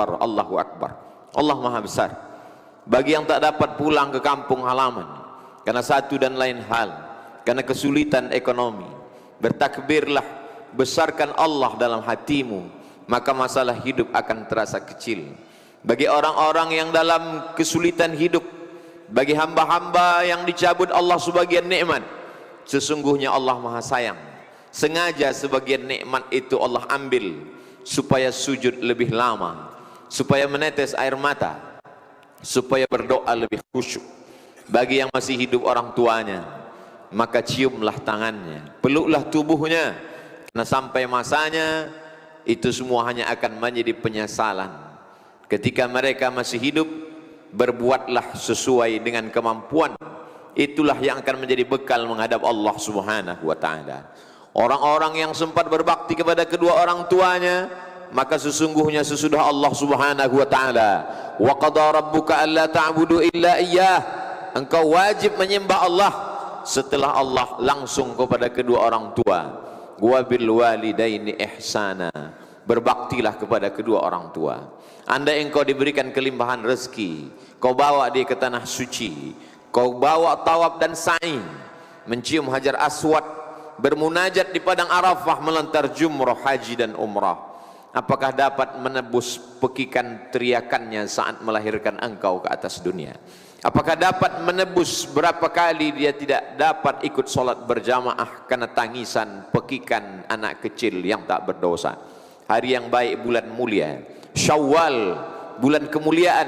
Akbar, Allahu Akbar. Allah Maha Besar. Bagi yang tak dapat pulang ke kampung halaman karena satu dan lain hal, karena kesulitan ekonomi, bertakbirlah, besarkan Allah dalam hatimu, maka masalah hidup akan terasa kecil. Bagi orang-orang yang dalam kesulitan hidup, bagi hamba-hamba yang dicabut Allah sebagian nikmat, sesungguhnya Allah Maha Sayang. Sengaja sebagian nikmat itu Allah ambil supaya sujud lebih lama, supaya menetes air mata, supaya berdoa lebih khusyuk. Bagi yang masih hidup orang tuanya, maka ciumlah tangannya, peluklah tubuhnya, karena sampai masanya itu semua hanya akan menjadi penyesalan. Ketika mereka masih hidup, berbuatlah sesuai dengan kemampuan. Itulah yang akan menjadi bekal menghadap Allah Subhanahu wa ta'ala. Orang-orang yang sempat berbakti kepada kedua orang tuanya, maka sesungguhnya sesudah Allah Subhanahu wa ta'ala, wa qada rabbuka alla ta'budu illa iyyah, engkau wajib menyembah Allah. Setelah Allah langsung kepada kedua orang tua, wa bil walidaini ihsana, berbaktilah kepada kedua orang tua. Andai engkau diberikan kelimpahan rezeki, kau bawa dia ke tanah suci, kau bawa tawaf dan sa'i, mencium hajar aswad, bermunajat di padang Arafah, melontar jumrah haji dan umrah, apakah dapat menebus pekikan teriakannya saat melahirkan engkau ke atas dunia? Apakah dapat menebus berapa kali dia tidak dapat ikut solat berjamaah karena tangisan pekikan anak kecil yang tak berdosa? Hari yang baik, bulan mulia Syawal, bulan kemuliaan,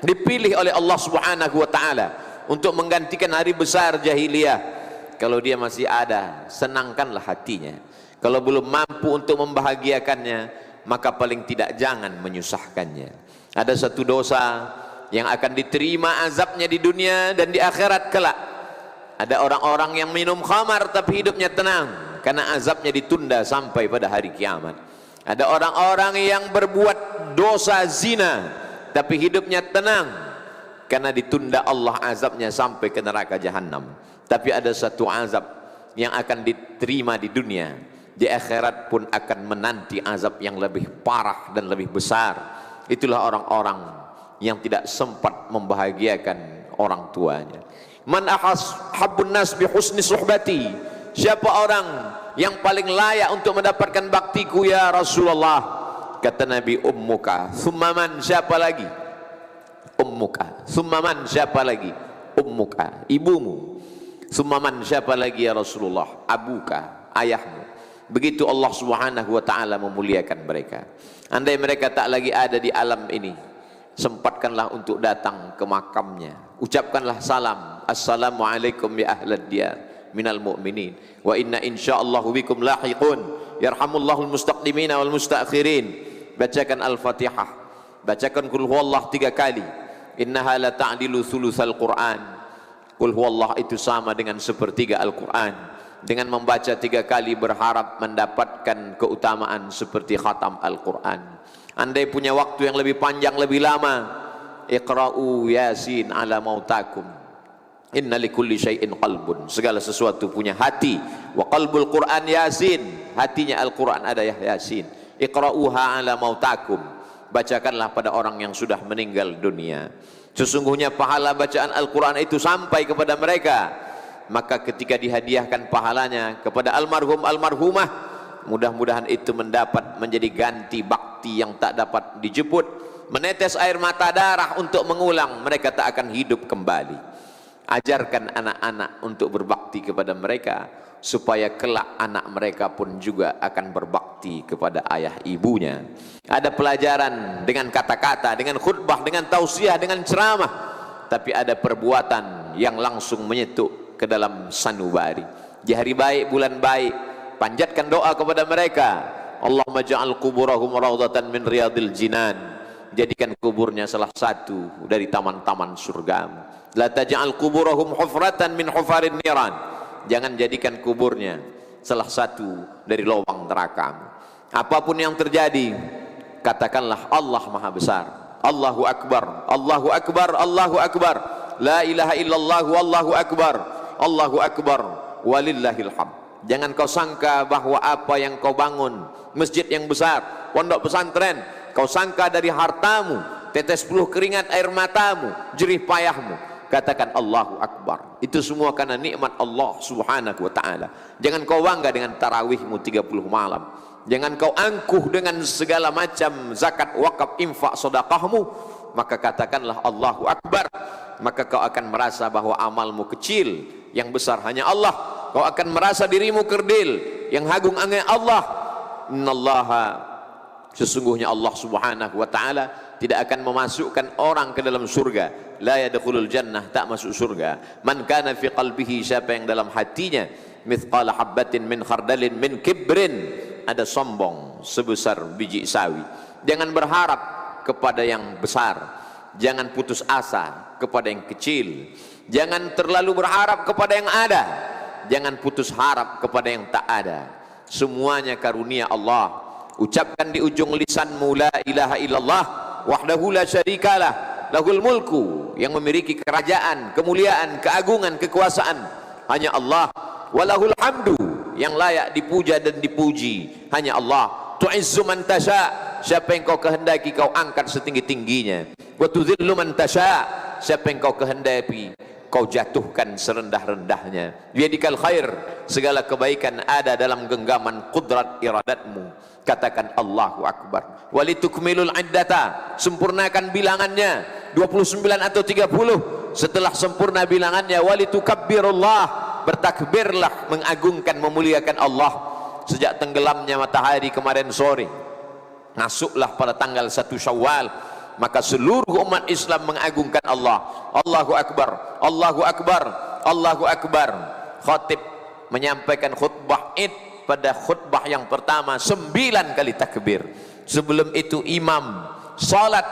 dipilih oleh Allah Subhanahu wa ta'ala untuk menggantikan hari besar jahiliyah. Kalau dia masih ada, senangkanlah hatinya. Kalau belum mampu untuk membahagiakannya, maka paling tidak jangan menyusahkannya. Ada satu dosa yang akan diterima azabnya di dunia dan di akhirat kelak. Ada orang-orang yang minum khamar tapi hidupnya tenang karena azabnya ditunda sampai pada hari kiamat. Ada orang-orang yang berbuat dosa zina tapi hidupnya tenang karena ditunda Allah azabnya sampai ke neraka jahanam. Tapi ada satu azab yang akan diterima di dunia, di akhirat pun akan menanti azab yang lebih parah dan lebih besar. Itulah orang-orang yang tidak sempat membahagiakan orang tuanya. Man ahabbun nas bi husni suhbati, siapa orang yang paling layak untuk mendapatkan baktiku ya Rasulullah? Kata Nabi, ummuka. Thumma man, siapa lagi? Ummuka. Thumma man, siapa lagi? Ummuka, ibumu. Thumma man, siapa lagi ya Rasulullah? Abuka, ayahmu. Begitu Allah Subhanahu wa ta'ala memuliakan mereka. Andai mereka tak lagi ada di alam ini, sempatkanlah untuk datang ke makamnya, ucapkanlah salam, assalamualaikum ya ahlad diyar minal mu'minin wa inna insyaallahu bikum lahiqun yarhamullahul mustaqdimina wal mustaakhirin. Bacakan al-fatihah, bacakan qul huwallah 3 kali, innaha la ta'dilu thulutsal Qur'an. Qul huwallah itu sama dengan sepertiga Al-Quran. Dengan membaca 3 kali berharap mendapatkan keutamaan seperti khatam Al-Quran. Andai punya waktu yang lebih panjang, lebih lama, iqra'u yasin ala mautakum, inna likulli syai'in qalbun, segala sesuatu punya hati. Wa qalbul Quran yasin, hatinya Al-Quran ada ya yasin. Iqra'uha ala mautakum, bacakanlah pada orang yang sudah meninggal dunia. Sesungguhnya pahala bacaan Al-Quran itu sampai kepada mereka. Maka ketika dihadiahkan pahalanya kepada almarhum almarhumah, mudah-mudahan itu mendapat menjadi ganti bakti yang tak dapat dijemput. Menetes air mata darah untuk mengulang, mereka tak akan hidup kembali. Ajarkan anak-anak untuk berbakti kepada mereka, supaya kelak anak mereka pun juga akan berbakti kepada ayah ibunya. Ada pelajaran dengan kata-kata, dengan khutbah, dengan tausiah, dengan ceramah, tapi ada perbuatan yang langsung menyetuk ke dalam sanubari. Di hari baik, bulan baik, panjatkan doa kepada mereka. Allahumma ja'al kuburahum raudhatan min riyadil jinan, jadikan kuburnya salah satu dari taman-taman surga. La taj'al kuburahum hufratan min hufarin niran, jangan jadikan kuburnya salah satu dari lubang neraka. Apapun yang terjadi, katakanlah Allah Maha Besar, Allahu Akbar, Allahu Akbar, Allahu Akbar, la ilaha illallah, Allahu Akbar, Allahu Akbar, walillahil hamd. Jangan kau sangka bahwa apa yang kau bangun, masjid yang besar, pondok pesantren, kau sangka dari hartamu, tetes puluh keringat air matamu, jerih payahmu, katakan Allahu Akbar. Itu semua karena nikmat Allah subhanahu wa ta'ala. Jangan kau bangga dengan tarawihmu 30 malam, jangan kau angkuh dengan segala macam zakat, wakaf, infak, sedekahmu, maka katakanlah Allahu Akbar. Maka kau akan merasa bahwa amalmu kecil, yang besar hanya Allah. Kau akan merasa dirimu kerdil, yang agung hanya Allah. Innallaha, sesungguhnya Allah subhanahu wa ta'ala tidak akan memasukkan orang ke dalam surga. La yadkhulul jannah, tak masuk surga. Man kana fi qalbihi, siapa yang dalam hatinya mithqala habbatin min khardalin min kibrin, ada sombong sebesar biji sawi. Jangan berharap kepada yang besar, jangan putus asa kepada yang kecil, jangan terlalu berharap kepada yang ada, jangan putus harap kepada yang tak ada. Semuanya karunia Allah. Ucapkan di ujung lisanmu la ilaha illallah wahdahu la syarikalah lahul mulku, yang memiliki kerajaan, kemuliaan, keagungan, kekuasaan hanya Allah. Walahul hamdu, yang layak dipuja dan dipuji hanya Allah. Tu'izzu man tasha, siapa yang kau kehendaki kau angkat setinggi-tingginya. Wa tudhillu man tasha, siapa yang kau kehendaki kau jatuhkan serendah-rendahnya. Biyadikal khair, segala kebaikan ada dalam genggaman kudrat iradatmu. Katakan Allahu Akbar. Walitukmilul iddata, sempurnakan bilangannya 29 atau 30. Setelah sempurna bilangannya, walitukabbirullah, bertakbirlah, mengagungkan, memuliakan Allah. Sejak tenggelamnya matahari kemarin sore, masuklah pada tanggal 1 Syawal, maka seluruh umat Islam mengagungkan Allah. Allahu Akbar, Allahu Akbar, Allahu Akbar. Khatib menyampaikan khutbah Id, pada khutbah yang pertama 9 kali takbir. Sebelum itu imam salat,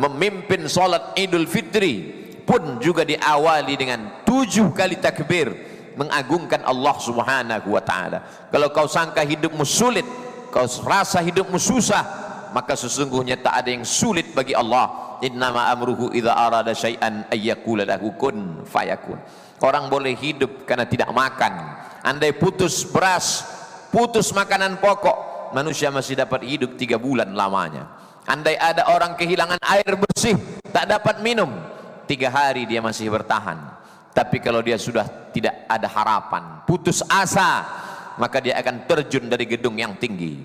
memimpin salat Idul Fitri pun juga diawali dengan 7 kali takbir, mengagungkan Allah subhanahu wa ta'ala. Kalau kau sangka hidupmu sulit, kau rasa hidupmu susah, maka sesungguhnya tak ada yang sulit bagi Allah. Innama amruhu idza arada syai'an ayyakula lahu kun fayakun. Orang boleh hidup karena tidak makan. Andai putus beras, putus makanan pokok, manusia masih dapat hidup 3 bulan lamanya. Andai ada orang kehilangan air bersih, tak dapat minum, 3 hari dia masih bertahan. Tapi kalau dia sudah tidak ada harapan, putus asa, maka dia akan terjun dari gedung yang tinggi.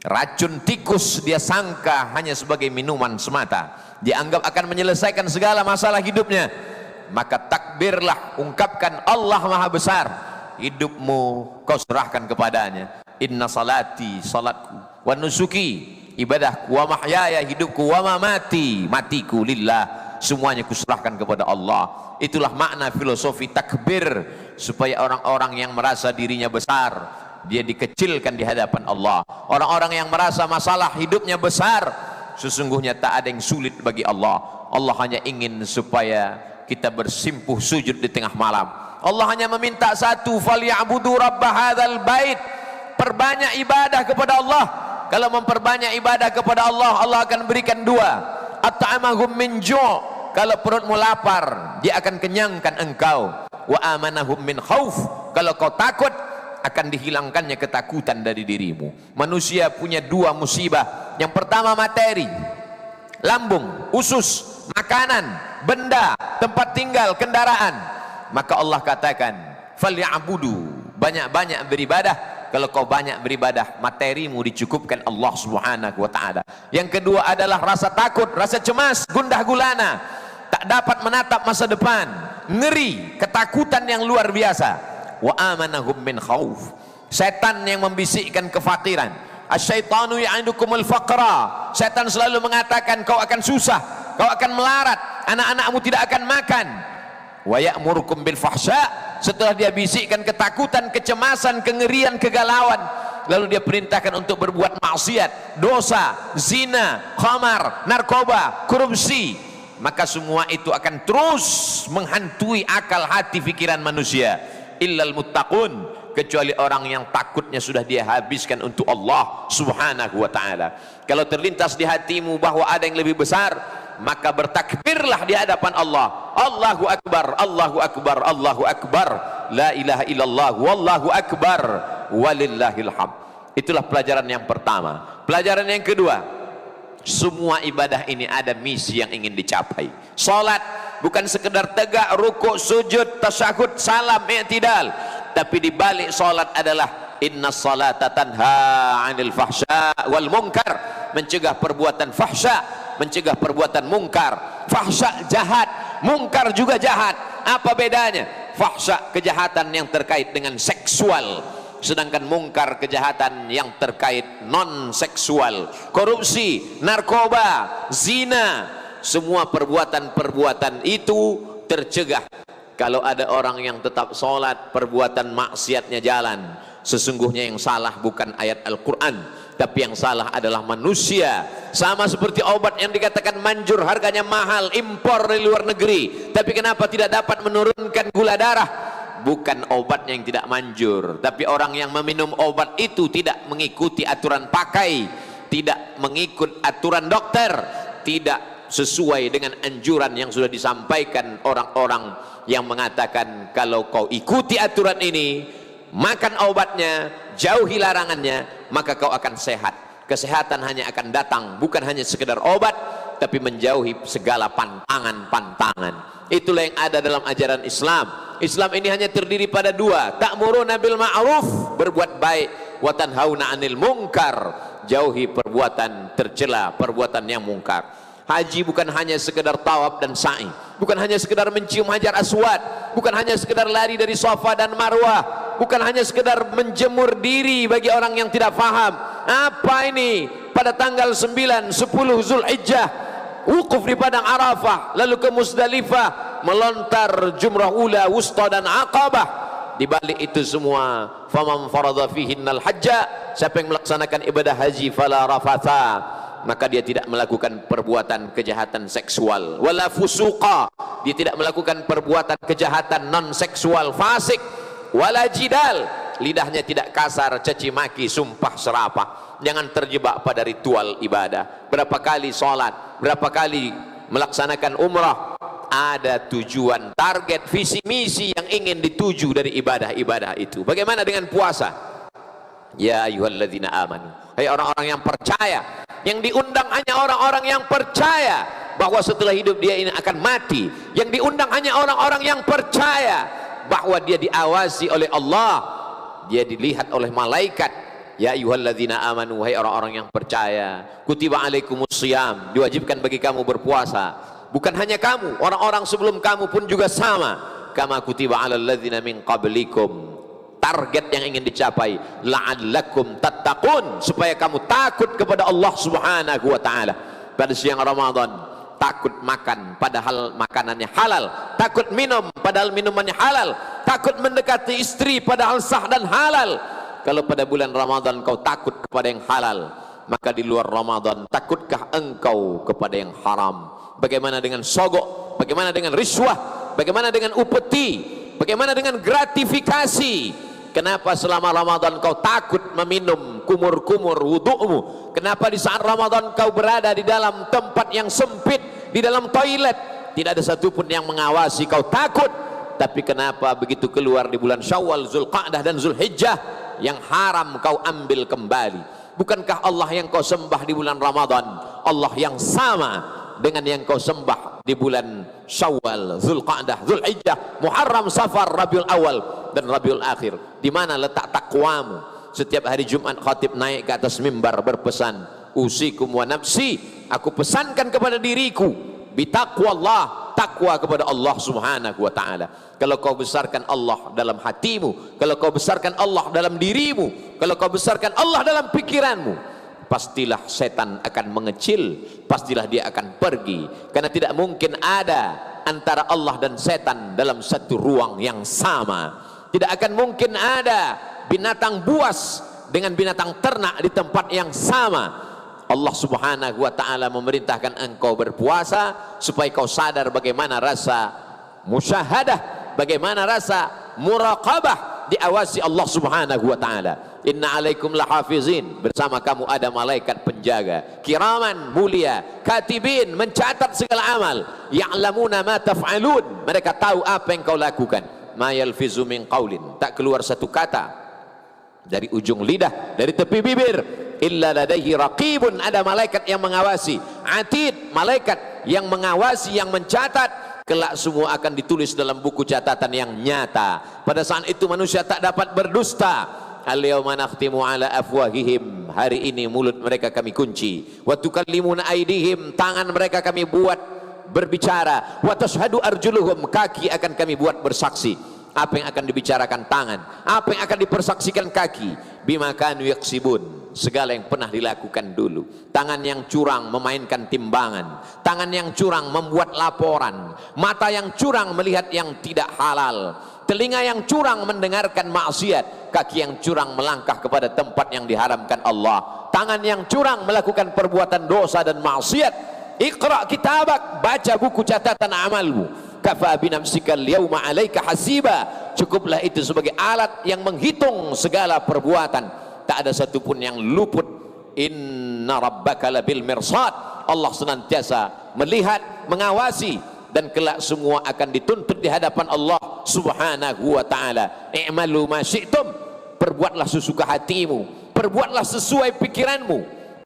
Racun tikus dia sangka hanya sebagai minuman semata, dianggap akan menyelesaikan segala masalah hidupnya. Maka takbirlah, ungkapkan Allah Maha Besar. Hidupmu kau serahkan kepadanya. Inna salati, salatku, wa nusuki, ibadahku, wa mahyaya, hidupku, wa mamati, matiku lillah, semuanya kuserahkan kepada Allah. Itulah makna filosofi takbir, supaya orang-orang yang merasa dirinya besar, dia dikecilkan di hadapan Allah. Orang-orang yang merasa masalah hidupnya besar, sesungguhnya tak ada yang sulit bagi Allah. Allah hanya ingin supaya kita bersimpuh sujud di tengah malam. Allah hanya meminta satu, falyabudu rabb hadzal bait, perbanyak ibadah kepada Allah. Kalau memperbanyak ibadah kepada Allah, Allah akan berikan 2. At'amahum min ju', kalau perutmu lapar, dia akan kenyangkan engkau. Wa amanahum min khauf, kalau kau takut, akan dihilangkannya ketakutan dari dirimu. Manusia punya 2 musibah. Yang pertama materi, lambung, usus, makanan, benda, tempat tinggal, kendaraan. Maka Allah katakan, falyabudu, banyak-banyak beribadah. Kalau kau banyak beribadah, materimu dicukupkan Allah subhanahu wa ta'ala. Yang kedua adalah rasa takut, rasa cemas, gundah gulana, tak dapat menatap masa depan, ngeri, ketakutan yang luar biasa. Wa amanahum min khauf, setan yang membisikkan kefakiran. Asyaitanu ya'idukumul faqra, setan selalu mengatakan kau akan susah, kau akan melarat, anak-anakmu tidak akan makan. Wa ya'murukum bil fahsya, setelah dia bisikkan ketakutan, kecemasan, kengerian, kegalauan, lalu dia perintahkan untuk berbuat maksiat, dosa, zina, khamar, narkoba, korupsi. Maka semua itu akan terus menghantui akal hati pikiran manusia. Illal muttaqun, kecuali orang yang takutnya sudah dia habiskan untuk Allah subhanahu wa ta'ala. Kalau terlintas di hatimu bahwa ada yang lebih besar, maka bertakbirlah di hadapan Allah. Allahu Akbar, Allahu Akbar, Allahu Akbar, la ilaha illallah, wallahu akbar, walillahil hamd. Itulah pelajaran yang pertama. Pelajaran yang kedua, Semua ibadah ini ada misi yang ingin dicapai. Salat bukan sekedar tegak, rukuk, sujud, tasyahud, salam, i'tidal, tapi di balik salat adalah inna salata tanha 'anil fahsya wal munkar, mencegah perbuatan fahsya, mencegah perbuatan mungkar. Fahsya jahat, mungkar juga jahat. Apa bedanya? Fahsya kejahatan yang terkait dengan seksual, sedangkan mungkar kejahatan yang terkait non seksual. Korupsi, narkoba, zina, semua perbuatan-perbuatan itu tercegah kalau ada orang yang tetap sholat, perbuatan maksiatnya jalan. Sesungguhnya yang salah bukan ayat Al-Quran, tapi yang salah adalah manusia. Sama seperti obat yang dikatakan manjur, harganya mahal, impor dari luar negeri, tapi kenapa tidak dapat menurunkan gula darah? Bukan obatnya yang tidak manjur, tapi orang yang meminum obat itu tidak mengikuti aturan pakai, tidak mengikut aturan dokter, tidak sesuai dengan anjuran yang sudah disampaikan orang-orang yang mengatakan kalau kau ikuti aturan ini, makan obatnya, jauhi larangannya, maka kau akan sehat. Kesehatan hanya akan datang bukan hanya sekedar obat, tapi menjauhi segala pantangan-pantangan. Itulah yang ada dalam ajaran Islam. Islam ini hanya terdiri pada dua: ta'muruna bil ma'ruf, berbuat baik, wa tanhauna 'anil munkar, jauhi perbuatan tercela, perbuatan yang mungkar. Haji bukan hanya sekedar tawaf dan sa'i, bukan hanya sekedar mencium hajar aswad, bukan hanya sekedar lari dari Safa dan Marwah, bukan hanya sekedar menjemur diri bagi orang yang tidak faham. Apa ini? Pada tanggal 9, 10 Zulhijjah, wukuf di padang Arafah, lalu ke Musdalifah, melontar jumrah ula, wusta dan aqabah. Di balik itu semua, faman farada fihinnal hajja, siapa yang melaksanakan ibadah haji, fala rafatha, maka dia tidak melakukan perbuatan kejahatan seksual, wala fusuqa, dia tidak melakukan perbuatan kejahatan non seksual, fasik, wala jidal, lidahnya tidak kasar, caci maki, sumpah serapah. Jangan terjebak pada ritual ibadah. Berapa kali sholat, berapa kali melaksanakan umrah, ada tujuan, target, visi misi yang ingin dituju dari ibadah-ibadah itu. Bagaimana dengan puasa? Ya ayyuhalladzina amanu, hai orang-orang yang percaya. Yang diundang hanya orang-orang yang percaya bahwa setelah hidup dia ini akan mati. Yang diundang hanya orang-orang yang percaya bahwa dia diawasi oleh Allah, dia dilihat oleh malaikat. Ya ayyuhalladzina amanu, hai orang-orang yang percaya, kutiba alaikumusiyam, diwajibkan bagi kamu berpuasa. Bukan hanya kamu, orang-orang sebelum kamu pun juga sama. Kama kutiba alal ladzina min qablikum, target yang ingin dicapai, la'allakum tattaqun, supaya kamu takut kepada Allah Subhanahu wa taala. Pada siang Ramadan, takut makan padahal makanannya halal, takut minum padahal minumannya halal, takut mendekati istri padahal sah dan halal. Kalau pada bulan Ramadan kau takut kepada yang halal, maka di luar Ramadan takutkah engkau kepada yang haram? Bagaimana dengan sogok? Bagaimana dengan riswah? Bagaimana dengan upeti? Bagaimana dengan gratifikasi? Kenapa selama Ramadan kau takut meminum kumur-kumur wudu'mu? Kenapa di saat Ramadan kau berada di dalam tempat yang sempit, di dalam toilet, tidak ada satupun yang mengawasi, kau takut? Tapi kenapa begitu keluar di bulan Syawal, Zulqa'dah dan Zulhijjah, yang haram kau ambil kembali? Bukankah Allah yang kau sembah di bulan Ramadan Allah yang sama dengan yang kau sembah di bulan Syawal, Zulqa'dah, Zulhijjah, Muharram, Safar, Rabiul Awal dan Rabiul Akhir? Di mana letak takwamu? Setiap hari Jumat khatib naik ke atas mimbar berpesan, usikum wa nafsi, aku pesankan kepada diriku bitaqwallah, takwa kepada Allah Subhanahu wa taala. Kalau kau besarkan Allah dalam hatimu, kalau kau besarkan Allah dalam dirimu, kalau kau besarkan Allah dalam pikiranmu, pastilah setan akan mengecil, pastilah dia akan pergi. Karena tidak mungkin ada antara Allah dan setan dalam satu ruang yang sama. Tidak akan mungkin ada binatang buas dengan binatang ternak di tempat yang sama. Allah Subhanahu wa taala memerintahkan engkau berpuasa supaya kau sadar bagaimana rasa musyahadah, bagaimana rasa muraqabah, diawasi Allah Subhanahu wa taala. Inna alaikum lahafizin, bersama kamu ada malaikat penjaga, kiraman, mulia, katibin, mencatat segala amal, ya'lamuna ma taf'alun, mereka tahu apa yang kau lakukan. Ma yalfizu min qaulin, tak keluar satu kata dari ujung lidah, dari tepi bibir, illa ladaihi raqibun, ada malaikat yang mengawasi, atid, malaikat yang mengawasi, yang mencatat. Kelak semua akan ditulis dalam buku catatan yang nyata. Pada saat itu manusia tak dapat berdusta. Al-yawma nakhtimu ala afwahihim, hari ini mulut mereka kami kunci. Wa tukallimuna aydihim, tangan mereka kami buat berbicara. Wa tashhadu arjuluhum, kaki akan kami buat bersaksi. Apa yang akan dibicarakan tangan, apa yang akan dipersaksikan kaki. Bima kanu yaksibun, segala yang pernah dilakukan dulu. Tangan yang curang memainkan timbangan, tangan yang curang membuat laporan, mata yang curang melihat yang tidak halal, telinga yang curang mendengarkan maksiat, kaki yang curang melangkah kepada tempat yang diharamkan Allah, tangan yang curang melakukan perbuatan dosa dan maksiat. Iqra kitabak, baca buku catatan amalmu. Kafa binafsika al-yawma 'alaika hasiba, cukuplah itu sebagai alat yang menghitung segala perbuatan. Tak ada satupun yang luput. Inna rabbaka labil mirsad, Allah senantiasa melihat, mengawasi, dan kelak semua akan dituntut di hadapan Allah subhanahu wa ta'ala. I'malu ma syi'tum, perbuatlah sesuka hatimu, perbuatlah sesuai pikiranmu,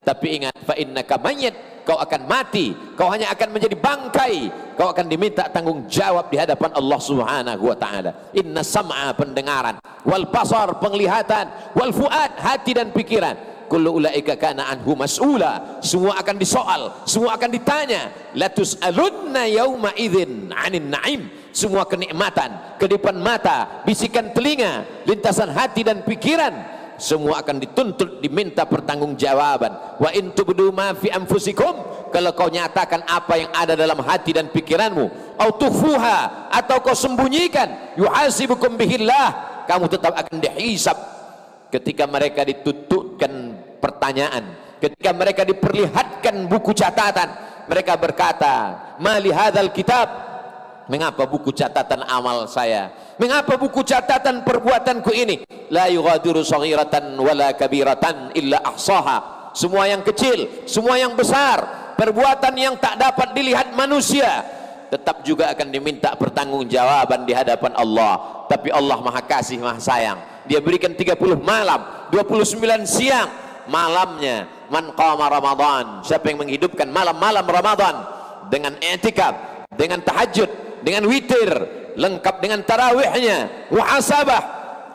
tapi ingat, fa innaka mayyit, kau akan mati, kau hanya akan menjadi bangkai, kau akan diminta tanggung jawab di hadapan Allah subhanahu wa ta'ala. Inna sam'a, pendengaran, wal basar, penglihatan, wal fuad, hati dan pikiran, kullu ulaika kana anhu mas'ula, semua akan disoal, semua akan ditanya. La tus'alunna yawma idzin 'anin na'im, semua kenikmatan, kedipan mata, bisikan telinga, lintasan hati dan pikiran, semua akan dituntut, diminta pertanggungjawaban. Wa in tubdu ma fi anfusikum, kalau kau nyatakan apa yang ada dalam hati dan pikiranmu, au tukhfuha, atau kau sembunyikan, yuhasibukum bihillah, kamu tetap akan dihisab. Ketika mereka ditutupkan pertanyaan, ketika mereka diperlihatkan buku catatan, mereka berkata, mali hadzal kitab, mengapa buku catatan amal saya, mengapa buku catatan perbuatanku ini, la yughadiru saghiratan wala kabiratan illa ahsaha, semua yang kecil, semua yang besar, perbuatan yang tak dapat dilihat manusia, tetap juga akan diminta pertanggungjawaban di hadapan Allah. Tapi Allah maha kasih, maha sayang, dia berikan 30 malam, 29 siang, malamnya man qama Ramadan, siapa yang menghidupkan malam-malam Ramadan dengan i'tikaf, dengan tahajud, dengan witir, lengkap dengan tarawihnya, muhasabah,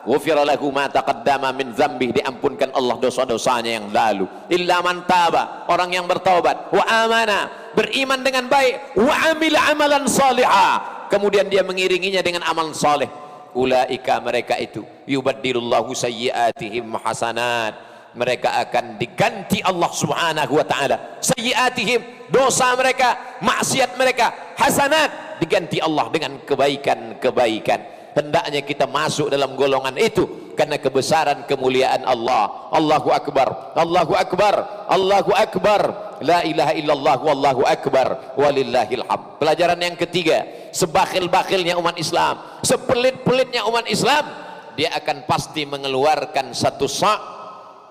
ghufira lahu ma taqaddama min dzambih, diampunkan Allah dosa-dosanya yang lalu. Illa man taba, orang yang bertaubat, wa amana, beriman dengan baik, wa amila amalan salihah, kemudian dia mengiringinya dengan amal saleh, ulaika, mereka itu, yubaddilullahu sayyiatihim hasanat, mereka akan diganti Allah subhanahu wa ta'ala sayyiatihim, dosa mereka, maksiat mereka, hasanat, diganti Allah dengan kebaikan-kebaikan. Hendaknya kita masuk dalam golongan itu karena kebesaran kemuliaan Allah. Allahu akbar, Allahu akbar, Allahu akbar, la ilaha illallah, wallahu akbar, walillahil hamd. Pelajaran yang ketiga, sebakhil-bakhilnya umat Islam, sepelit-pelitnya umat Islam, dia akan pasti mengeluarkan satu sa',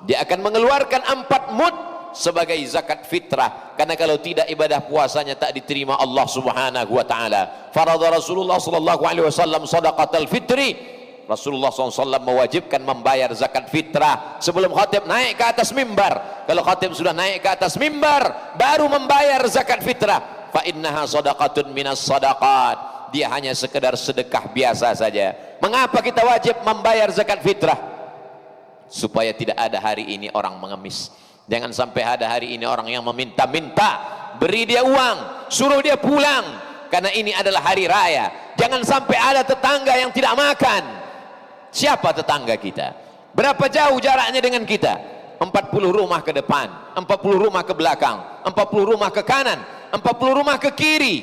dia akan mengeluarkan 4 mud sebagai zakat fitrah, karena kalau tidak ibadah puasanya tak diterima Allah subhanahu wa ta'ala. Farada Rasulullah sallallahu alaihi wasallam sadaqatal fitri, Rasulullah SAW mewajibkan membayar zakat fitrah sebelum khatib naik ke atas mimbar. Kalau khatib sudah naik ke atas mimbar baru membayar zakat fitrah. Fa innaha sadaqatun minas sadaqat, dia hanya sekedar sedekah biasa saja. Mengapa kita wajib membayar zakat fitrah? Supaya tidak ada hari ini orang mengemis. Jangan sampai ada hari ini orang yang meminta-minta, beri dia uang, suruh dia pulang, karena ini adalah hari raya. Jangan sampai ada tetangga yang tidak makan. Siapa tetangga kita? Berapa jauh jaraknya dengan kita? 40 rumah ke depan, 40 rumah ke belakang, 40 rumah ke kanan, 40 rumah ke kiri.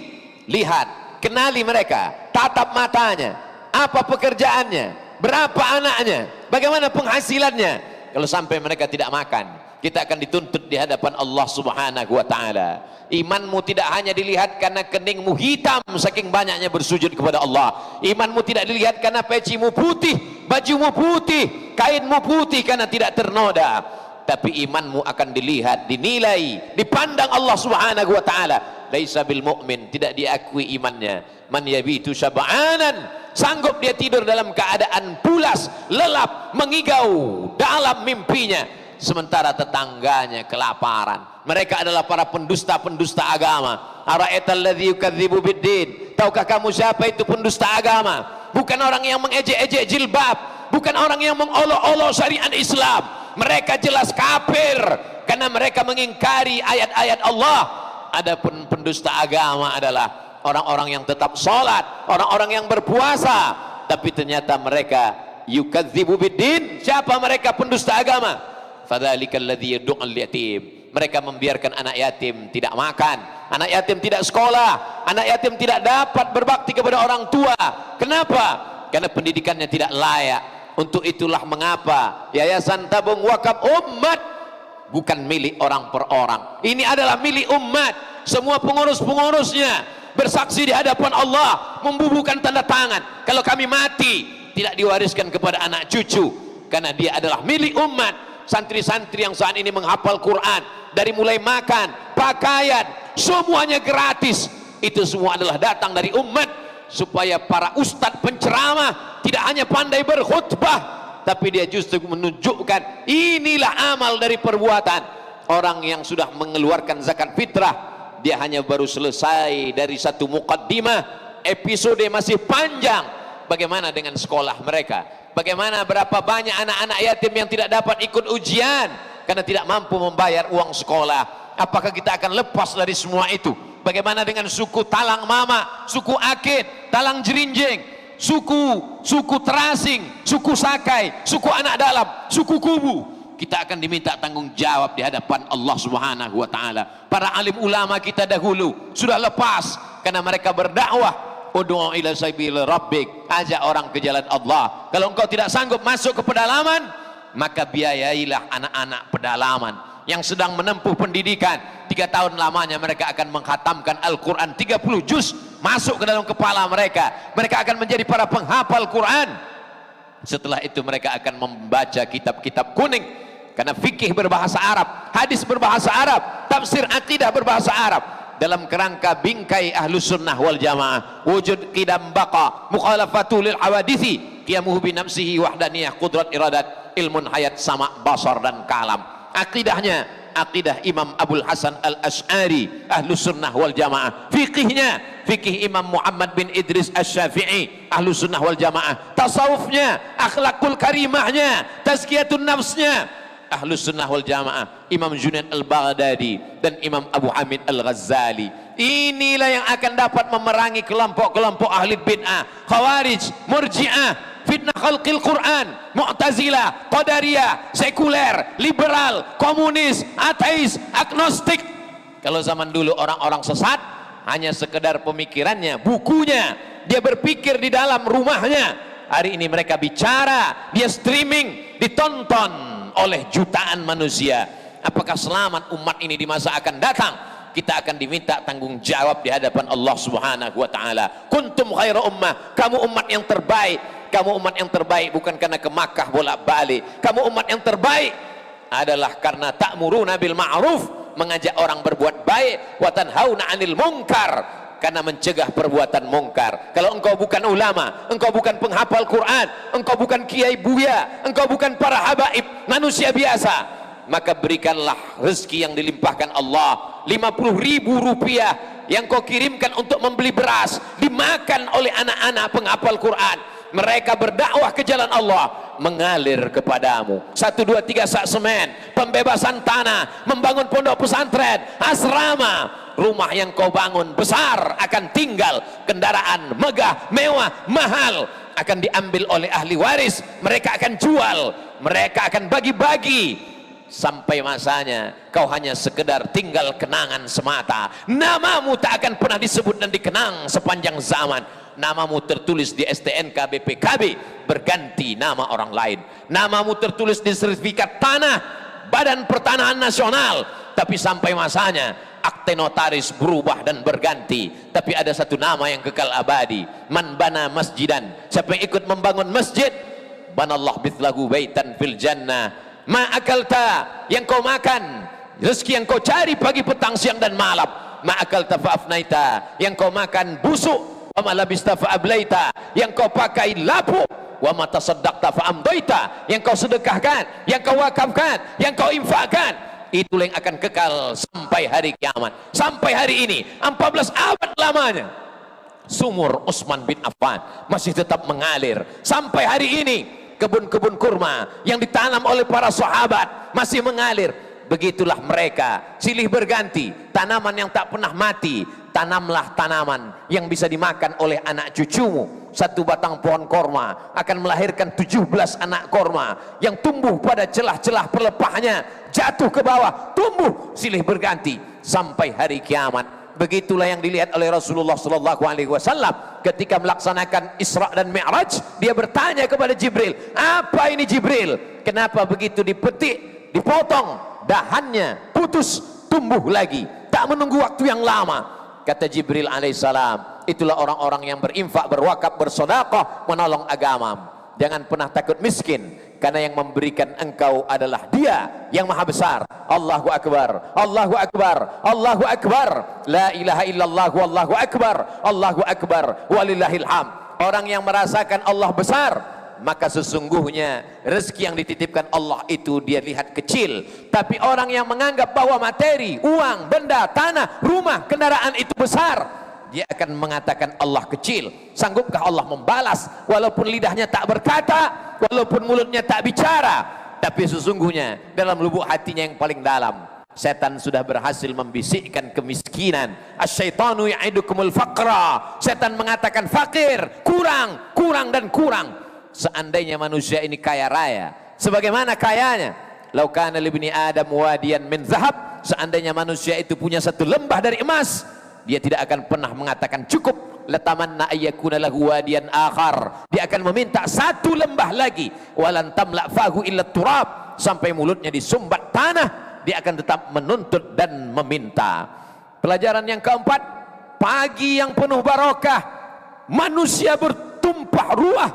Lihat, kenali mereka, tatap matanya, apa pekerjaannya, berapa anaknya, bagaimana penghasilannya. Kalau sampai mereka tidak makan, kita akan dituntut di hadapan Allah subhanahu wa ta'ala. Imanmu tidak hanya dilihat karena keningmu hitam saking banyaknya bersujud kepada Allah. Imanmu tidak dilihat karena pecimu putih, bajumu putih, kainmu putih karena tidak ternoda. Tapi imanmu akan dilihat, dinilai, dipandang Allah subhanahu wa ta'ala. Laisa bil mu'min, tidak diakui imannya. Man yabitu syab'anan, sanggup dia tidur dalam keadaan pulas, lelap, mengigau dalam mimpinya. sementara tetangganya kelaparan. Mereka adalah para pendusta-pendusta agama. Ara'aital ladzi yukadzibu biddin, tahukah kamu siapa itu pendusta agama? Bukan orang yang mengejek-ejek jilbab, bukan orang yang mengolok-olok syariat Islam. Mereka jelas kafir karena mereka mengingkari ayat-ayat Allah. Adapun pendusta agama adalah orang-orang yang tetap sholat, orang-orang yang berpuasa, tapi ternyata mereka yukadzibu biddin. Siapa mereka pendusta agama? Fadzalikal ladzi yad'ul yatim. Mereka membiarkan anak yatim tidak makan, anak yatim tidak sekolah, anak yatim tidak dapat berbakti kepada orang tua. Kenapa? Karena pendidikannya tidak layak. Untuk itulah mengapa Yayasan Tabung Wakaf Umat bukan milik orang per orang. Ini adalah milik umat. Semua pengurus-pengurusnya bersaksi di hadapan Allah, membubuhkan tanda tangan. Kalau kami mati, tidak diwariskan kepada anak cucu, karena dia adalah milik umat. Santri-santri yang saat ini menghafal Quran, dari mulai makan, pakaian, semuanya gratis. Itu semua adalah datang dari umat, supaya para ustadz penceramah tidak hanya pandai berkhutbah, tapi dia justru menunjukkan inilah amal dari perbuatan. Orang yang sudah mengeluarkan zakat fitrah, dia hanya baru selesai dari satu muqaddimah, episode masih panjang. Bagaimana dengan sekolah mereka? Bagaimana berapa banyak anak-anak yatim yang tidak dapat ikut ujian karena tidak mampu membayar uang sekolah? Apakah kita akan lepas dari semua itu? Bagaimana dengan suku Talang Mama, suku Akit, Talang Jerinjing, suku Terasing, suku Sakai, suku Anak Dalam, suku Kubu? Kita akan diminta tanggung jawab di hadapan Allah Subhanahu wa taala. Para alim ulama kita dahulu sudah lepas karena mereka berdakwah. Ud'u ila sabil rabbik, ajak orang ke jalan Allah. Kalau engkau tidak sanggup masuk ke pedalaman, maka biayailah anak-anak pedalaman yang sedang menempuh pendidikan. 3 tahun lamanya mereka akan menghatamkan Al-Quran 30 juz masuk ke dalam kepala mereka. Mereka akan menjadi para penghafal Quran. Setelah itu mereka akan membaca kitab-kitab kuning, karena fikih berbahasa Arab, hadis berbahasa Arab, tafsir akidah berbahasa Arab. Dalam kerangka bingkai Ahlus Sunnah wal Jamaah, wujud qidam baqa, mukhalafatu lil hawadisi, qiyamuhu bi nafsihi, wahdaniyah, qudrat iradat, ilmun hayat, sama basar dan kalam. Akidahnya akidah Imam Abul Hasan Al-Asy'ari, Ahlus Sunnah wal Jamaah. Fikihnya fikih Imam Muhammad bin Idris Asy-Syafi'i, Ahlus Sunnah wal Jamaah. Tasawufnya, akhlakul karimahnya, tazkiyatun nafsnya, Ahlus Sunnah wal Jamaah. Imam Junaid Al-Baghdadi dan Imam Abu Hamid Al-Ghazali. Inilah yang akan dapat memerangi kelompok-kelompok ahli bid'ah, khawarij, murji'ah, fitnah khalqil Quran, Mu'tazilah, Qadariyah, sekuler, liberal, komunis, ateis, agnostik. Kalau zaman dulu orang-orang sesat hanya sekedar pemikirannya, bukunya, dia berpikir di dalam rumahnya. Hari ini mereka bicara, dia streaming, ditonton oleh jutaan manusia. Apakah selamat umat ini di masa akan datang? Kita akan diminta tanggung jawab di hadapan Allah Subhanahu wa taala. Kuntum khairu ummah, kamu umat yang terbaik. Kamu umat yang terbaik bukan karena ke Makkah bolak-balik. Kamu umat yang terbaik adalah karena ta'muruna bil ma'ruf, mengajak orang berbuat baik, wa tanhauna 'anil munkar, karena mencegah perbuatan mungkar. Kalau engkau bukan ulama, engkau bukan penghafal Quran, engkau bukan kiai buya, engkau bukan para habaib, manusia biasa, maka berikanlah rezeki yang dilimpahkan Allah. 50.000 rupiah yang kau kirimkan untuk membeli beras dimakan oleh anak-anak penghafal Quran. Mereka berdakwah ke jalan Allah, mengalir kepadamu. 1, 2, 3 sak semen, pembebasan tanah, membangun pondok pesantren, asrama. Rumah yang kau bangun besar akan tinggal, kendaraan megah, mewah, mahal akan diambil oleh ahli waris. Mereka akan jual, mereka akan bagi-bagi, sampai masanya kau hanya sekedar tinggal kenangan semata. Namamu tak akan pernah disebut dan dikenang sepanjang zaman. Namamu tertulis di STNK BPKB, berganti nama orang lain. Namamu tertulis di sertifikat tanah Badan Pertanahan Nasional, tapi sampai masanya akte notaris berubah dan berganti. Tapi ada satu nama yang kekal abadi, man bana masjidan, siapa yang ikut membangun masjid, banallah bithlahu baitan fil jannah. Ma akalta, yang kau makan, rezeki yang kau cari pagi petang siang dan malam. Ma akalta fa afnaita, yang kau makan busuk. Wa ma labista fa ablaita, yang kau pakai lapuk. wa ma tasaddaqta fa amdaita, yang kau sedekahkan, yang kau wakafkan, yang kau infakkan, itulah yang akan kekal sampai hari kiamat. Sampai hari ini 14 abad lamanya sumur Utsman bin Affan masih tetap mengalir. Sampai hari ini kebun-kebun kurma yang ditanam oleh para sahabat masih mengalir. Begitulah mereka, silih berganti. Tanaman yang tak pernah mati, tanamlah tanaman yang bisa dimakan oleh anak cucumu. Satu batang pohon korma akan melahirkan 17 anak korma yang tumbuh pada celah-celah pelepahnya, jatuh ke bawah, tumbuh silih berganti sampai hari kiamat. Begitulah yang dilihat oleh Rasulullah SAW ketika melaksanakan Isra dan Mi'raj. Dia bertanya kepada Jibril, apa ini Jibril? Kenapa begitu dipetik, dipotong dahannya, putus, tumbuh lagi, tak menunggu waktu yang lama? Kata Jibril alaihissalam, itulah orang-orang yang berinfak, berwakaf, bersedekah, menolong agama. Jangan pernah takut miskin, karena yang memberikan engkau adalah Dia yang maha besar. Allahu Akbar, Allahu Akbar, Allahu Akbar, la ilaha illallah, wallahu akbar, Allahu Akbar, walillahil hamd. Orang yang merasakan Allah besar, maka sesungguhnya rezeki yang dititipkan Allah itu dia lihat kecil. Tapi orang yang menganggap bahwa materi, uang, benda, tanah, rumah, kendaraan itu besar, dia akan mengatakan Allah kecil. Sanggupkah Allah membalas walaupun lidahnya tak berkata, walaupun mulutnya tak bicara? Tapi sesungguhnya dalam lubuk hatinya yang paling dalam, setan sudah berhasil membisikkan kemiskinan. Asyaitanu ya'idukumul faqra. Setan mengatakan fakir, kurang, kurang dan kurang. Seandainya manusia ini kaya raya, sebagaimana kayanya, lau kana libni adam wadiyan min zahab, seandainya manusia itu punya satu lembah dari emas, dia tidak akan pernah mengatakan cukup. Latamanna ayyakuna lahu wadiyan akhar, dia akan meminta satu lembah lagi. Walan tamla fahu illa turab, sampai mulutnya disumbat tanah, dia akan tetap menuntut dan meminta. Pelajaran yang keempat, pagi yang penuh barokah, manusia bertumpah ruah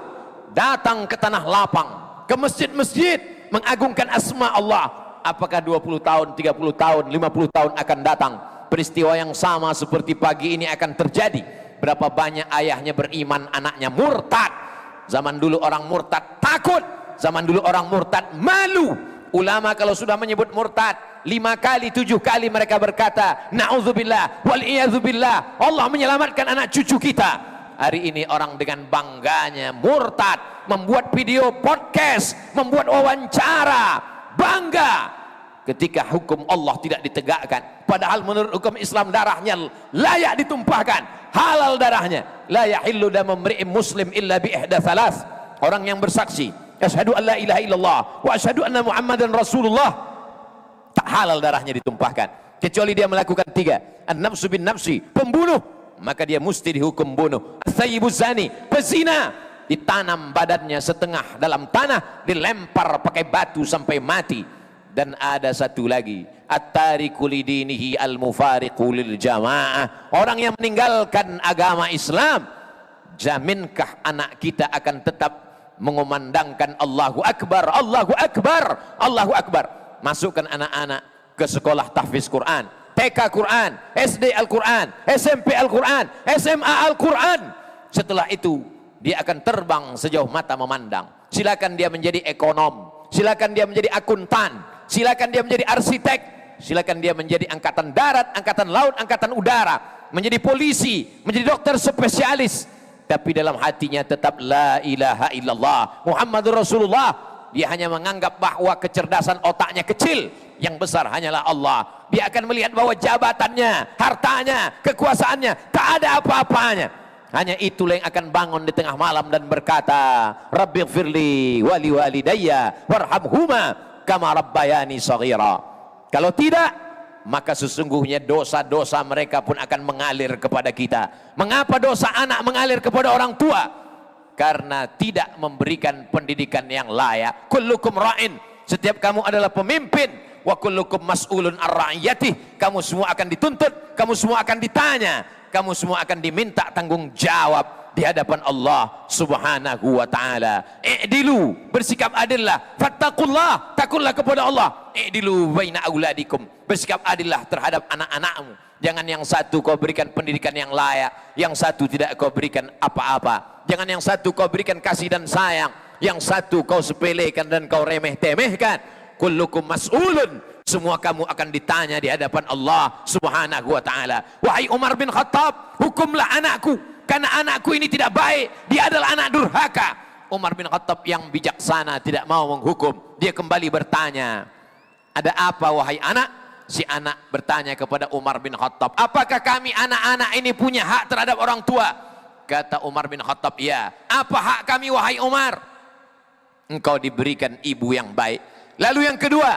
datang ke tanah lapang, ke masjid-masjid mengagungkan asma Allah. Apakah 20 tahun, 30 tahun, 50 tahun akan datang, peristiwa yang sama seperti pagi ini akan terjadi. Berapa banyak ayahnya beriman, anaknya murtad. Zaman dulu orang murtad takut, zaman dulu orang murtad malu. Ulama kalau sudah menyebut murtad 5 kali, 7 kali mereka berkata na'udzubillah wal iyadzubillah, Allah menyelamatkan anak cucu kita. Hari ini orang dengan bangganya murtad, membuat video podcast, membuat wawancara, bangga ketika hukum Allah tidak ditegakkan. Padahal menurut hukum Islam darahnya layak ditumpahkan, halal darahnya. La yahillu damu imri'in muslim illa bi ihda thalath. Orang yang bersaksi asyhadu an la ilaha illallah wa asyhadu anna muhammadan rasulullah, tak halal darahnya ditumpahkan kecuali dia melakukan 3. An-nafsu bin nafsi, pembunuh, maka dia mesti dihukum bunuh. As-sayyibuz zani, pezina, ditanam badannya setengah dalam tanah, dilempar pakai batu sampai mati. Dan ada satu lagi, at-tariku lidinihi al-mufariqu lil jamaah, orang yang meninggalkan agama Islam. Jaminkah anak kita akan tetap mengumandangkan Allahu Akbar, Allahu Akbar, Allahu Akbar? Masukkan anak-anak ke sekolah tahfiz Quran, TK Quran, SD Al-Quran, SMP Al-Quran, SMA Al-Quran. Setelah itu dia akan terbang sejauh mata memandang. Silakan dia menjadi ekonom, silakan dia menjadi akuntan, silakan dia menjadi arsitek, silakan dia menjadi angkatan darat, angkatan laut, angkatan udara, menjadi polisi, menjadi dokter spesialis. Tapi dalam hatinya tetap la ilaha illallah Muhammadur Rasulullah. Dia hanya menganggap bahwa kecerdasan otaknya kecil, yang besar hanyalah Allah. Dia akan melihat bahwa jabatannya, hartanya, kekuasaannya tak ada apa-apanya. Hanya itulah yang akan bangun di tengah malam dan berkata, Rabbighfirli wali walidayya warhamhuma kama rabbayani shaghira. Kalau tidak, maka sesungguhnya dosa-dosa mereka pun akan mengalir kepada kita. Mengapa dosa anak mengalir kepada orang tua? Karena tidak memberikan pendidikan yang layak. Kullukum ra'in, setiap kamu adalah pemimpin. Wa kullukum mas'ulun ar-ra'iyatih, kamu semua akan dituntut, kamu semua akan ditanya, kamu semua akan diminta tanggung jawab di hadapan Allah Subhanahu wa ta'ala. I'dilu, bersikap adillah. Fattaqullah, takutlah kepada Allah. I'dilu baina auladikum, bersikap adillah terhadap anak-anakmu. Jangan yang satu kau berikan pendidikan yang layak, yang satu tidak kau berikan apa-apa. Jangan yang satu kau berikan kasih dan sayang, yang satu kau sepelekan dan kau remeh-temehkan. Kullukum mas'ulun, semua kamu akan ditanya di hadapan Allah Subhanahu wa taala. Wahai Umar bin Khattab, hukumlah anakku, karena anakku ini tidak baik, dia adalah anak durhaka. Umar bin Khattab yang bijaksana tidak mau menghukum. Dia kembali bertanya, ada apa wahai anak? Si anak bertanya kepada Umar bin Khattab, apakah kami anak-anak ini punya hak terhadap orang tua? Kata Umar bin Khattab, ya. Apa hak kami wahai Umar? Engkau diberikan ibu yang baik. Lalu yang kedua,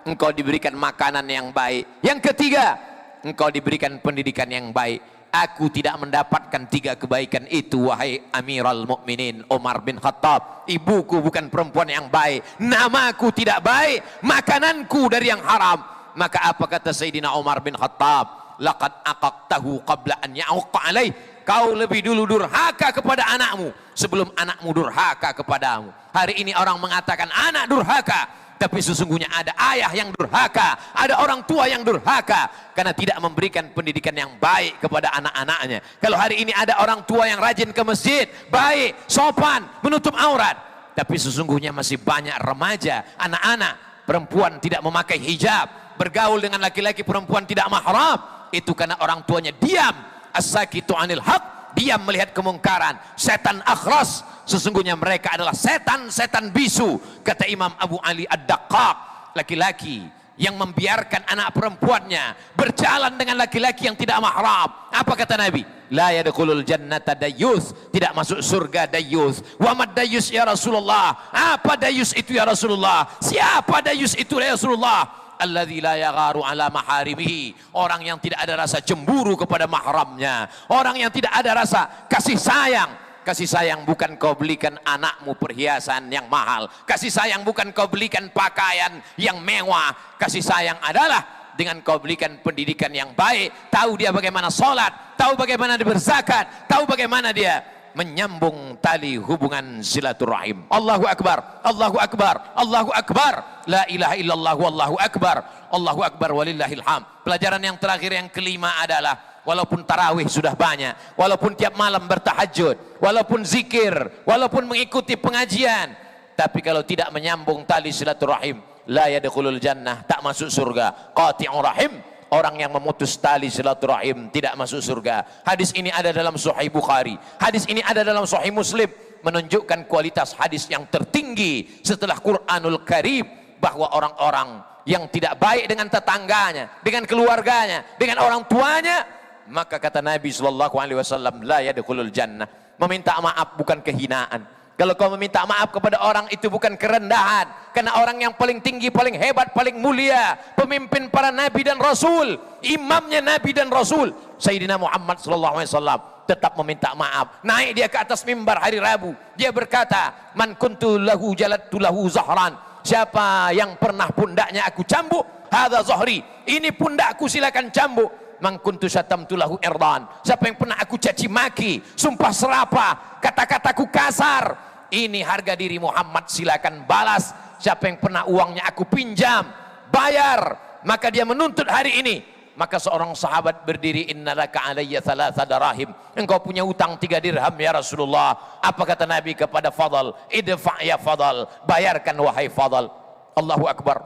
engkau diberikan makanan yang baik. Yang ketiga, engkau diberikan pendidikan yang baik. Aku tidak mendapatkan tiga kebaikan itu wahai Amirul Mukminin Umar bin Khattab. Ibuku bukan perempuan yang baik, namaku tidak baik, makananku dari yang haram. Maka apa kata Sayyidina Umar bin Khattab? Laqad aqaqtahu qabla an ya'uqqa alaih. Kau lebih dulu durhaka kepada anakmu sebelum anakmu durhaka kepadamu. Hari ini orang mengatakan anak durhaka, tapi sesungguhnya ada ayah yang durhaka, ada orang tua yang durhaka karena tidak memberikan pendidikan yang baik kepada anak-anaknya. Kalau hari ini ada orang tua yang rajin ke masjid, baik, sopan, menutup aurat, tapi sesungguhnya masih banyak remaja, anak-anak, perempuan tidak memakai hijab, bergaul dengan laki-laki perempuan tidak mahram. Itu karena orang tuanya diam. As-sakitu anil haq, diam melihat kemungkaran. Setan akhras, sesungguhnya mereka adalah setan-setan bisu. Kata Imam Abu Ali Ad-Daqqaq, laki-laki yang membiarkan anak perempuannya berjalan dengan laki-laki yang tidak mahram. Apa kata Nabi? La yadkhulul jannata dayyus, tidak masuk surga dayyus. Wa mad dayyus ya Rasulullah? Apa dayyus itu ya Rasulullah? Siapa dayyus itu ya Rasulullah? Alladzi la yagharu ala maharimihi, orang yang tidak ada rasa cemburu kepada mahramnya, orang yang tidak ada rasa kasih sayang. Kasih sayang bukan kau belikan anakmu perhiasan yang mahal, kasih sayang bukan kau belikan pakaian yang mewah, kasih sayang adalah dengan kau berikan pendidikan yang baik, tahu dia bagaimana sholat, tahu bagaimana dia berzakat, tahu bagaimana dia menyambung tali hubungan silaturahim. Allahu Akbar, Allahu Akbar, Allahu Akbar, la ilaha illallah, wallahu akbar, Allahu Akbar walillahil hamd. Pelajaran yang terakhir yang kelima adalah walaupun tarawih sudah banyak, walaupun tiap malam bertahajud, walaupun zikir, walaupun mengikuti pengajian, tapi kalau tidak menyambung tali silaturahim, la yadkhulul jannah, tak masuk surga. Qati'ur rahim, orang yang memutus tali silaturahim tidak masuk surga. Hadis ini ada dalam Sahih Bukhari, hadis ini ada dalam Sahih Muslim, menunjukkan kualitas hadis yang tertinggi setelah Quranul Karim, bahwa orang-orang yang tidak baik dengan tetangganya, dengan keluarganya, dengan orang tuanya, maka kata Nabi SAW, la yadkhulul jannah. Meminta maaf bukan kehinaan. Kalau kau meminta maaf kepada orang itu bukan kerendahan, karena orang yang paling tinggi, paling hebat, paling mulia, pemimpin para nabi dan rasul, imamnya nabi dan rasul, Sayyidina Muhammad SAW, tetap meminta maaf. Naik dia ke atas mimbar hari Rabu, dia berkata, man kuntu lahu jalattu lahu zahran, siapa yang pernah pundaknya aku cambuk, hadza zahri, ini pundakku silakan cambuk. Man kuntu syatamtu lahu irdan, siapa yang pernah aku caci maki, sumpah serapah, kata-kataku kasar, ini harga diri Muhammad, silakan balas. Siapa yang pernah uangnya aku pinjam, bayar. Maka dia menuntut hari ini. Maka seorang sahabat berdiri, innalaka alayya thalatha darahim, engkau punya utang 3 dirham ya Rasulullah. Apa kata Nabi kepada Fadal? Idfa' ya Fadal, bayarkan wahai Fadal. Allahu Akbar,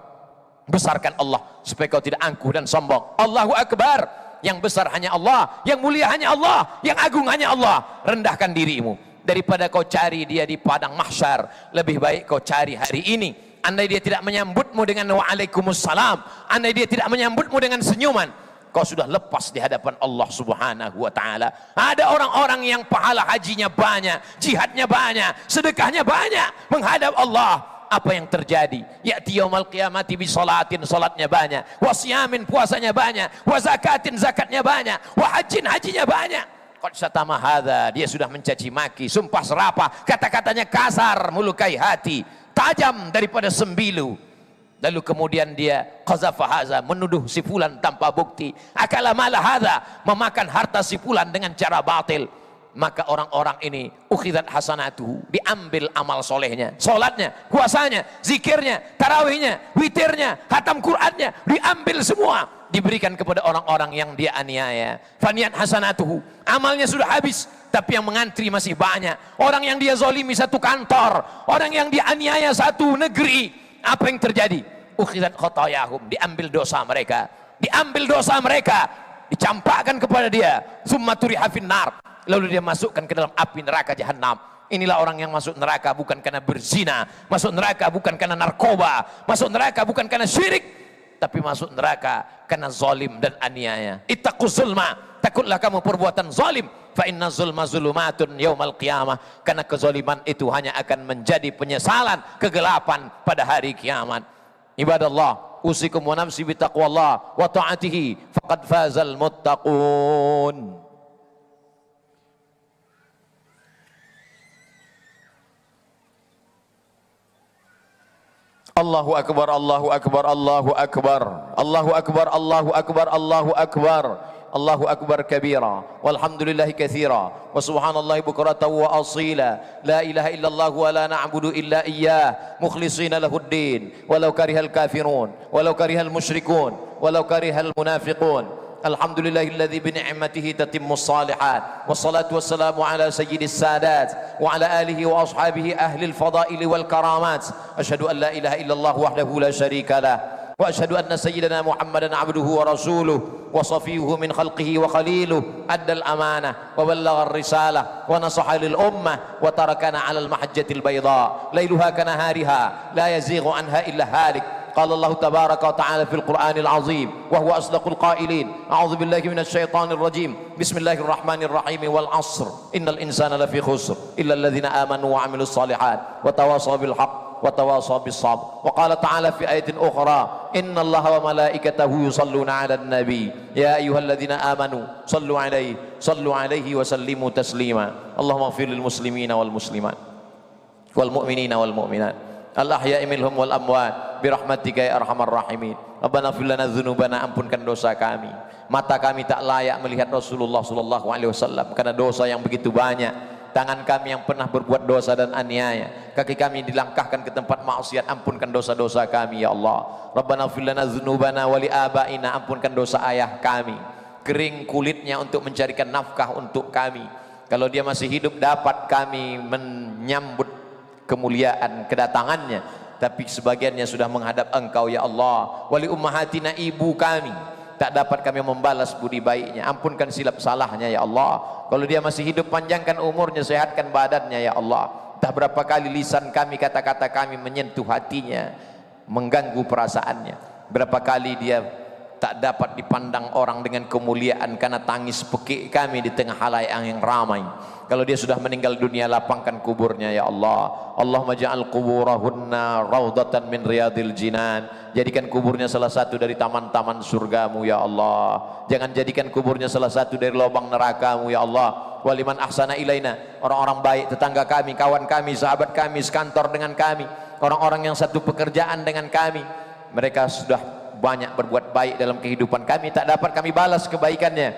besarkan Allah supaya kau tidak angkuh dan sombong. Allahu Akbar, yang besar hanya Allah, yang mulia hanya Allah, yang agung hanya Allah. Rendahkan dirimu. Daripada kau cari dia di padang mahsyar, lebih baik kau cari hari ini. Andai dia tidak menyambutmu dengan waalaikumsalam, andai dia tidak menyambutmu dengan senyuman, kau sudah lepas di hadapan Allah Subhanahu wa ta'ala. Ada orang-orang yang pahala hajinya banyak, jihadnya banyak, sedekahnya banyak, menghadap Allah. Apa yang terjadi? Ya'ti yaumal qiyamati bi salatin, salatnya banyak, wa siyamin, puasanya banyak, wa zakatin, zakatnya banyak, wa hajjin, hajinya banyak. Qad syatama hadza, dia sudah mencaci maki, sumpah serapah, kata-katanya kasar, melukai hati, tajam daripada sembilu. Lalu kemudian dia qazafa hadza, menuduh si fulan tanpa bukti, akala mala hadza, memakan harta si fulan dengan cara batil. Maka orang-orang ini ukhidat hasanatuhu, diambil amal solehnya, solatnya, puasanya, zikirnya, tarawihnya, witirnya, khatam Qur'annya, diambil semua. diberikan kepada orang-orang yang dia aniaya. Faniyat hasanatuhu, amalnya sudah habis, tapi yang mengantri masih banyak. Orang yang dia zolimi satu kantor, orang yang dia aniaya satu negeri, apa yang terjadi? Ukhidat khotoyahum, diambil dosa mereka, dicampakkan kepada dia. Summa turiha finnar, lalu dia masukkan ke dalam api neraka jahanam. Inilah orang yang masuk neraka bukan karena berzina, masuk neraka bukan karena narkoba, masuk neraka bukan karena syirik, tapi masuk neraka karena zalim dan aniaya. Ittaquz zulma, takutlah kamu perbuatan zalim. Fa inna zulma zulumatun yaumal qiyamah, karena kezaliman itu hanya akan menjadi penyesalan, kegelapan pada hari kiamat. Ibadallah, usikum wa nafsi bitaqwallah wa ta'atihi faqad fazal muttaqun. Allahu akbar, Allahu akbar, Allahu akbar, Allahu akbar, Allahu akbar, Allahu akbar, Allahu akbar kabira, walhamdulillahi katsira, wa subhanallahi bukratan wa asila, la ilaha illallah wa la na'budu illa iyyah, mukhlishina lahuddin, walau karihal kafirun, walau karihal musyrikun, walau karihal munafiqun. Alhamdulillahilladzi bi ni'matihi tatimmus shalihat, wassalatu wassalamu ala sayyidis sadat wa ala alihi wa ashabihi ahlil fadaili wal karamat. Asyhadu an la ilaha illallah wahdahu la syarika lah, wa asyhadu anna sayyidana Muhammadan abduhu wa rasuluh wa safiyuhu min khalqihi wa khaliluh, addal amanah wa ballagha ar-risalah wa nasaha lil ummah wa tarakana 'alal mahajjatil bayda lailuha kanahariha la yazighu anha illa halik. قال الله تبارك وتعالى في القرآن العظيم وهو أصدق القائلين: أعوذ بالله من الشيطان الرجيم، بسم الله الرحمن الرحيم، والعصر إن الإنسان لفي خسر إلا الذين آمنوا وعملوا الصالحات وتواصوا بالحق وتواصوا بالصبر. وقال تعالى في آية أخرى: إن الله وملائكته يصلون على النبي يا أيها الذين آمنوا صلوا عليه وسلموا تسليما. اللهم اغفر للمسلمين والمسلمات والمؤمنين والمؤمنات al-ahya'i minhum wal amwat birahmatika ya arhamar rahimin. Rabbana ighfir lana dzunubana, ampunkan dosa kami. Mata kami tak layak melihat Rasulullah sallallahu alaihi wasallam karena dosa yang begitu banyak. Tangan kami yang pernah berbuat dosa dan aniaya, kaki kami dilangkahkan ke tempat maksiat, ampunkan dosa-dosa kami ya Allah. Rabbana ighfir lana dzunubana wa li abaina, ampunkan dosa ayah kami, kering kulitnya untuk mencarikan nafkah untuk kami. Kalau dia masih hidup dapat kami menyambut kemuliaan kedatangannya, tapi sebagiannya sudah menghadap Engkau ya Allah. Wali ummahatina, ibu kami tak dapat kami membalas budi baiknya, ampunkan silap salahnya ya Allah. Kalau dia masih hidup, panjangkan umurnya, sehatkan badannya ya Allah. Entah berapa kali lisan kami, kata-kata kami menyentuh hatinya, mengganggu perasaannya. Berapa kali dia tak dapat dipandang orang dengan kemuliaan karena tangis pekik kami di tengah halayak yang ramai. Kalau dia sudah meninggal dunia, lapangkan kuburnya ya Allah. Allahumma ja'al kuburahunna raudatan min riyadil jinan, jadikan kuburnya salah satu dari taman-taman surgamu ya Allah. Jangan jadikan kuburnya salah satu dari lubang nerakamu ya Allah. Waliman ahsana ilaina, orang-orang baik, tetangga kami, kawan kami, sahabat kami, sekantor dengan kami, orang-orang yang satu pekerjaan dengan kami, mereka sudah banyak berbuat baik dalam kehidupan kami, tak dapat kami balas kebaikannya,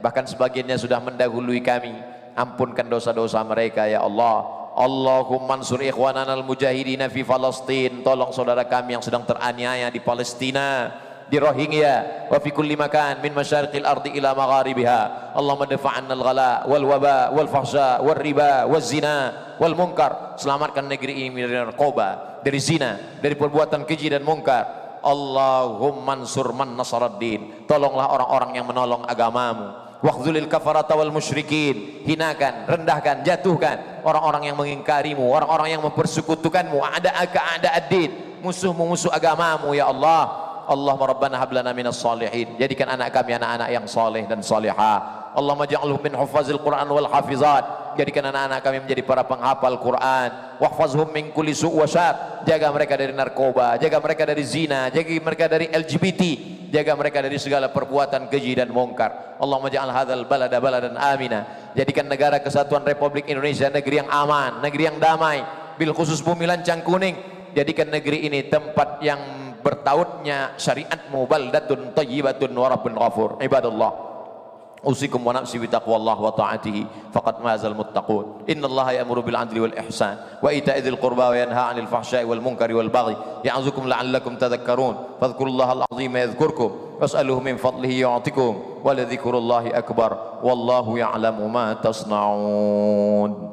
bahkan sebagiannya sudah mendahului kami. Ampunkan dosa-dosa mereka ya Allah. Allahumma ansur ikhwanana al-mujahidina fi Palestin, tolong saudara kami yang sedang teraniaya di Palestina, di Rohingya, wa fi kulli makan min masyariqil ardi ila magharibiha. Allahumma dafa'anna al-ghala wal waba wal fahsya wal riba wal zina wal munkar. Selamatkan negeri ini dari narkoba, dari zina, dari perbuatan keji dan munkar. Allahumma ansur man nasaraddin, tolonglah orang-orang yang menolong agamamu. Waqdzulil kafarata wal musyrikin, hinakan, rendahkan, jatuhkan orang-orang yang mengingkarimu, orang-orang yang mempersekutukanmu. A'da'aka a'da'ad-din, musuh-musuh agamamu ya Allah. Allahumma rabbana hab lana minas salihin, jadikan anak kami anak-anak yang saleh dan salihah. Allahumma ja'alhum min hufazil Quran wal hafizat, jadikan anak-anak kami menjadi para penghafal Quran. Wahfazhum min kulli su' wa syar, jaga mereka dari narkoba, jaga mereka dari zina, jaga mereka dari LGBT, jaga mereka dari segala perbuatan keji dan mungkar. Allahumma ja'al hadzal balada baladan amina, jadikan negara kesatuan Republik Indonesia negeri yang aman, negeri yang damai. Bil khusus bumi Lancang Kuning, jadikan negeri ini tempat yang bertautnya syariatmu, baldatun thayyibatun wa rabbun ghafur. Ibadallah, usikum wa nafsi bi taqwallah wa ta'atihi faqad mazal muttaqun. Innallaha ya'muru bil 'adli wal ihsan wa ita'i dzil qurba wa yanha 'anil fahsya'i wal munkari wal baghi ya'zukum la'allakum tadhakkarun. Fadhkurullahal 'azima yadhkurkum was'aluhu min fadlihi yu'tikum wa la dzikrullahi akbar wallahu ya'lamu ma tasna'un.